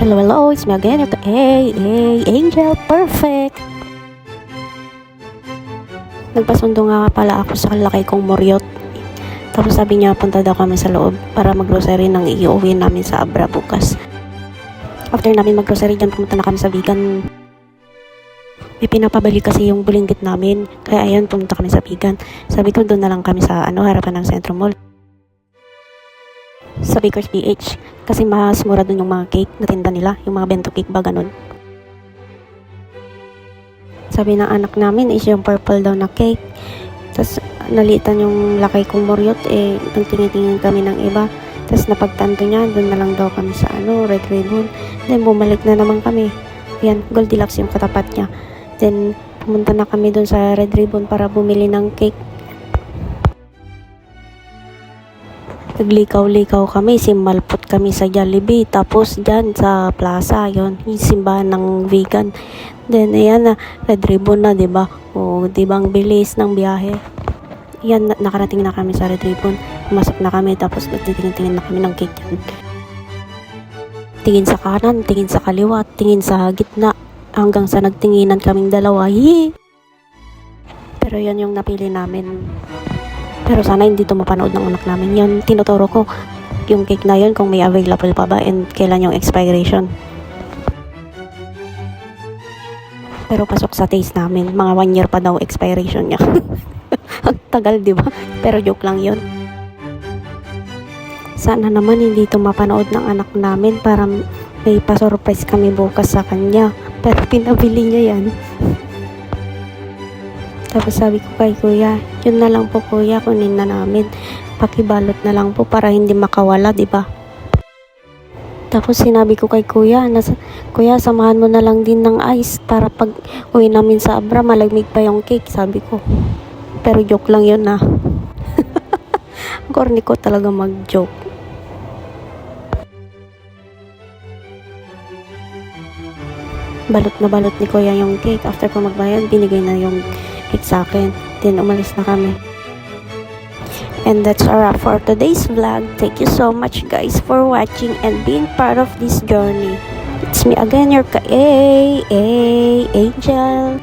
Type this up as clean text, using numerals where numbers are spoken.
Hello, hello, it's me again, ito Angel, perfect! Nagpasundo nga pala ako sa laki kong Moryot. Tapos sabi niya, punta daw kami sa loob para mag-grocery nang iuwi namin sa Abra bukas. After namin mag-grocery dyan, pumunta na kami sa vegan. May pinapabali kasi yung bulinggit namin. Kaya ayun, pumunta kami sa vegan. Sabi ko, doon na lang kami sa harapan ng Centro Mall. Sa Baker's PH. Kasi mas mura doon yung mga cake na tinda nila. Yung mga bento cake ba, ganun. Sabi ng anak namin is yung purple daw na cake. Tapos nalitan yung laki kong Moryot. Nagtingin-tingin kami ng iba. Tapos napagtanto niya, doon na lang daw kami sa Red Ribbon. Then bumalik na naman kami. Yan, Goldilocks yung katapat niya. Then pumunta na kami doon sa Red Ribbon para bumili ng cake. Naglikaw-likaw kami, simalpot kami sa Jollibee, tapos dyan sa plaza, yon yung simbahan ng vegan. Then ayan na, Red Ribbon na, diba? O, diba ang bilis ng biyahe. Yan, nakarating na kami sa Red Ribbon. Pumasok na kami, tapos nagtitingin-tingin na kami ng cake yan. Tingin sa kanan, tingin sa kaliwa, tingin sa gitna, hanggang sa nagtinginan kaming dalawa. Yee! Pero yan yung napili namin. Pero sana hindi ito mapanood ng anak namin. Yan, tinuturo ko yung cake na yun kung may available pa ba and kailan yung expiration. Pero pasok sa taste namin, mga 1 year pa daw expiration niya. Ang tagal, di ba? Pero joke lang yun. Sana naman hindi ito mapanood ng anak namin para may pa-surprise kami bukas sa kanya. Pero pinabili niya yan. Tapos sabi ko kay kuya, yun na lang po kuya, kunin na namin. Pakibalot na lang po para hindi makawala, di ba? Tapos sinabi ko kay kuya, kuya, samahan mo na lang din ng ice para pag uwi namin sa Abra, malamig pa yung cake, sabi ko. Pero joke lang yun na. Corny ko talaga mag-joke. Balot na balot ni kuya yung cake. After ko magbayad, binigay na yung cake sa akin. Then umalis na kami. And that's a wrap for today's vlog. Thank you so much guys for watching and being part of this journey. It's me again, your Angel.